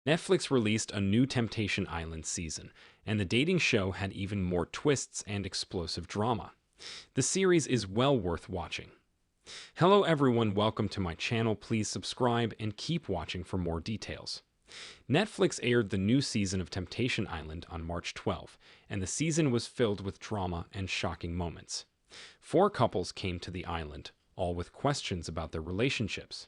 Netflix released a new Temptation Island season, and the dating show had even more twists and explosive drama. The series is well worth watching. Hello everyone, welcome to my channel. Please subscribe and keep watching for more details. Netflix aired the new season of Temptation Island on March 12, and the season was filled with drama and shocking moments. 4 couples came to the island, all with questions about their relationships.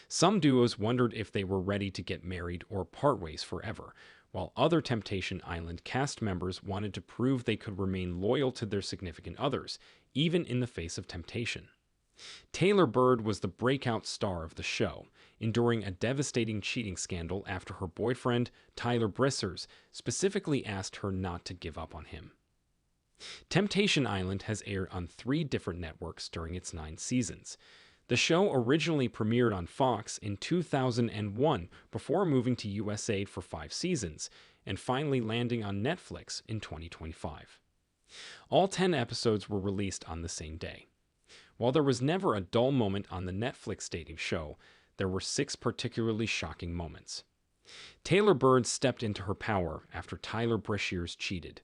Some duos wondered if they were ready to get married or part ways forever, while other Temptation Island cast members wanted to prove they could remain loyal to their significant others, even in the face of temptation. Taylor Bird was the breakout star of the show, enduring a devastating cheating scandal after her boyfriend, Tyler Brissers, specifically asked her not to give up on him. Temptation Island has aired on 3 different networks during its 9 seasons. The show originally premiered on Fox in 2001 before moving to USA for 5 seasons, and finally landing on Netflix in 2025. All 10 episodes were released on the same day. While there was never a dull moment on the Netflix dating show, there were 6 particularly shocking moments. Taylor Bird stepped into her power after Tyler Brissers cheated.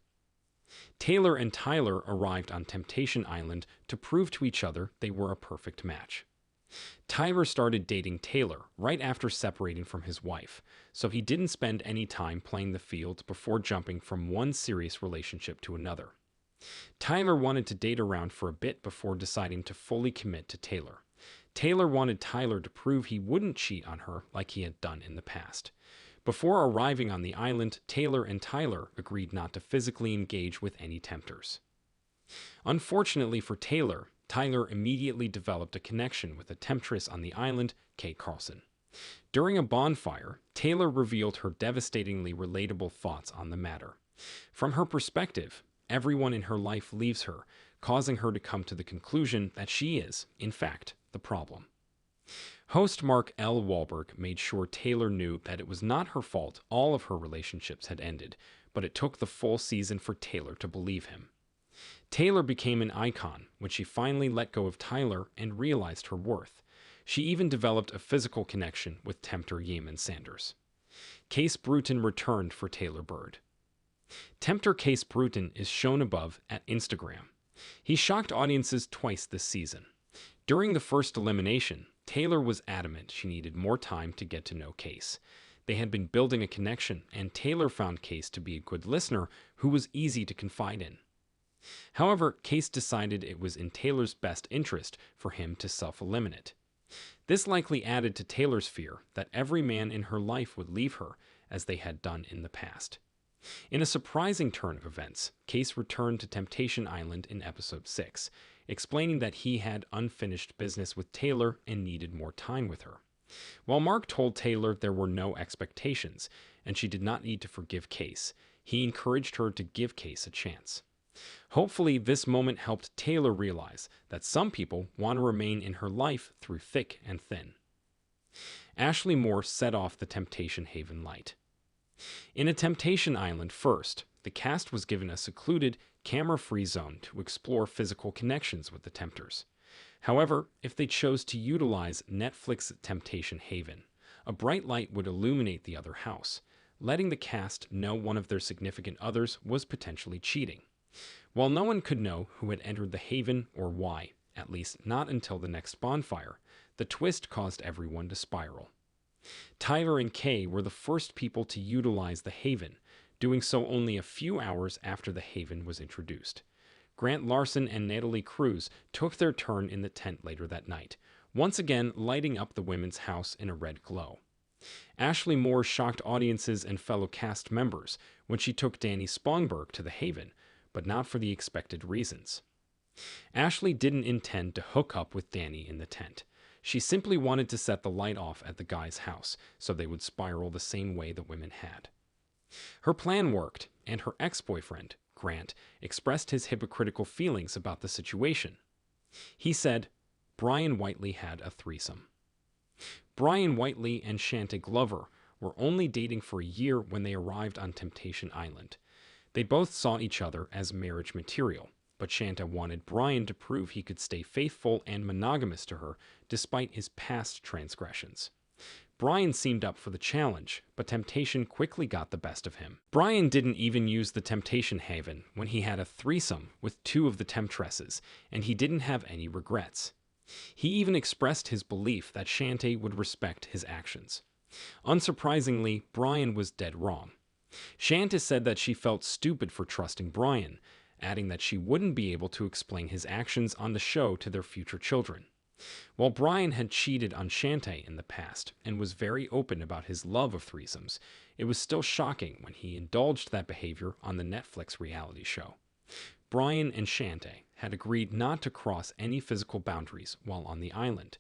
Taylor and Tyler arrived on Temptation Island to prove to each other they were a perfect match. Tyler started dating Taylor right after separating from his wife, so he didn't spend any time playing the field before jumping from one serious relationship to another. Tyler wanted to date around for a bit before deciding to fully commit to Taylor. Taylor wanted Tyler to prove he wouldn't cheat on her like he had done in the past. Before arriving on the island, Taylor and Tyler agreed not to physically engage with any tempters. Unfortunately for Taylor, Tyler immediately developed a connection with a temptress on the island, Kay Carlson. During a bonfire, Taylor revealed her devastatingly relatable thoughts on the matter. From her perspective, everyone in her life leaves her, causing her to come to the conclusion that she is, in fact, the problem. Host Mark L. Wahlberg made sure Taylor knew that it was not her fault all of her relationships had ended, but it took the full season for Taylor to believe him. Taylor became an icon when she finally let go of Tyler and realized her worth. She even developed a physical connection with tempter Yemen Sanders. Case Brutin returned for Taylor Bird. Tempter Case Brutin is shown above at Instagram. He shocked audiences twice this season. During the first elimination, Taylor was adamant she needed more time to get to know Case. They had been building a connection, and Taylor found Case to be a good listener who was easy to confide in. However, Case decided it was in Taylor's best interest for him to self-eliminate. This likely added to Taylor's fear that every man in her life would leave her, as they had done in the past. In a surprising turn of events, Case returned to Temptation Island in episode 6, explaining that he had unfinished business with Taylor and needed more time with her. While Mark told Taylor there were no expectations, and she did not need to forgive Case, he encouraged her to give Case a chance. Hopefully, this moment helped Taylor realize that some people want to remain in her life through thick and thin. Ashley Moore set off the Temptation Haven light. In a Temptation Island first, the cast was given a secluded, camera-free zone to explore physical connections with the tempters. However, if they chose to utilize Netflix Temptation Haven, a bright light would illuminate the other house, letting the cast know one of their significant others was potentially cheating. While no one could know who had entered the Haven or why, at least not until the next bonfire, the twist caused everyone to spiral. Tyler and Kay were the first people to utilize the Haven, doing so only a few hours after the Haven was introduced. Grant Larson and Natalie Cruz took their turn in the tent later that night, once again lighting up the women's house in a red glow. Ashley Moore shocked audiences and fellow cast members when she took Danny Spongberg to the Haven, but not for the expected reasons. Ashley didn't intend to hook up with Danny in the tent. She simply wanted to set the light off at the guy's house so they would spiral the same way the women had. Her plan worked, and her ex-boyfriend, Grant, expressed his hypocritical feelings about the situation. He said, Brian Whiteley had a threesome. Brian Whiteley and Shanta Glover were only dating for a year when they arrived on Temptation Island. They both saw each other as marriage material, but Shanta wanted Brian to prove he could stay faithful and monogamous to her despite his past transgressions. Brian seemed up for the challenge, but temptation quickly got the best of him. Brian didn't even use the temptation haven when he had a threesome with two of the temptresses, and he didn't have any regrets. He even expressed his belief that Shanta would respect his actions. Unsurprisingly, Brian was dead wrong. Shanta said that she felt stupid for trusting Brian, adding that she wouldn't be able to explain his actions on the show to their future children. While Brian had cheated on Shanta in the past and was very open about his love of threesomes, it was still shocking when he indulged that behavior on the Netflix reality show. Brian and Shanta had agreed not to cross any physical boundaries while on the island.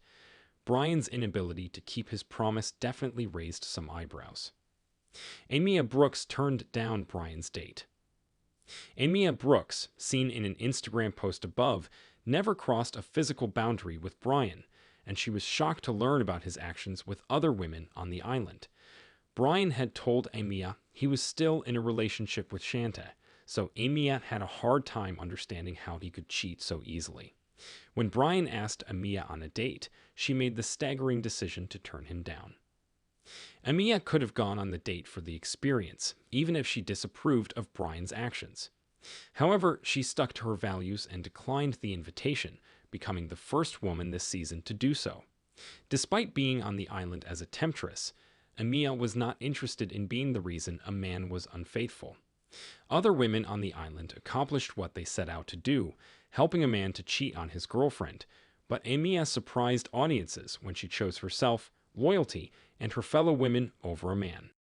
Brian's inability to keep his promise definitely raised some eyebrows. Amia Brooks turned down Brian's date. Amia Brooks, seen in an Instagram post above, never crossed a physical boundary with Brian, and she was shocked to learn about his actions with other women on the island. Brian had told Amia he was still in a relationship with Shanta, so Amia had a hard time understanding how he could cheat so easily. When Brian asked Amia on a date, she made the staggering decision to turn him down. Amia could have gone on the date for the experience, even if she disapproved of Brian's actions. However, she stuck to her values and declined the invitation, becoming the first woman this season to do so. Despite being on the island as a temptress, Amia was not interested in being the reason a man was unfaithful. Other women on the island accomplished what they set out to do, helping a man to cheat on his girlfriend, but Amia surprised audiences when she chose herself, loyalty, and her fellow women over a man.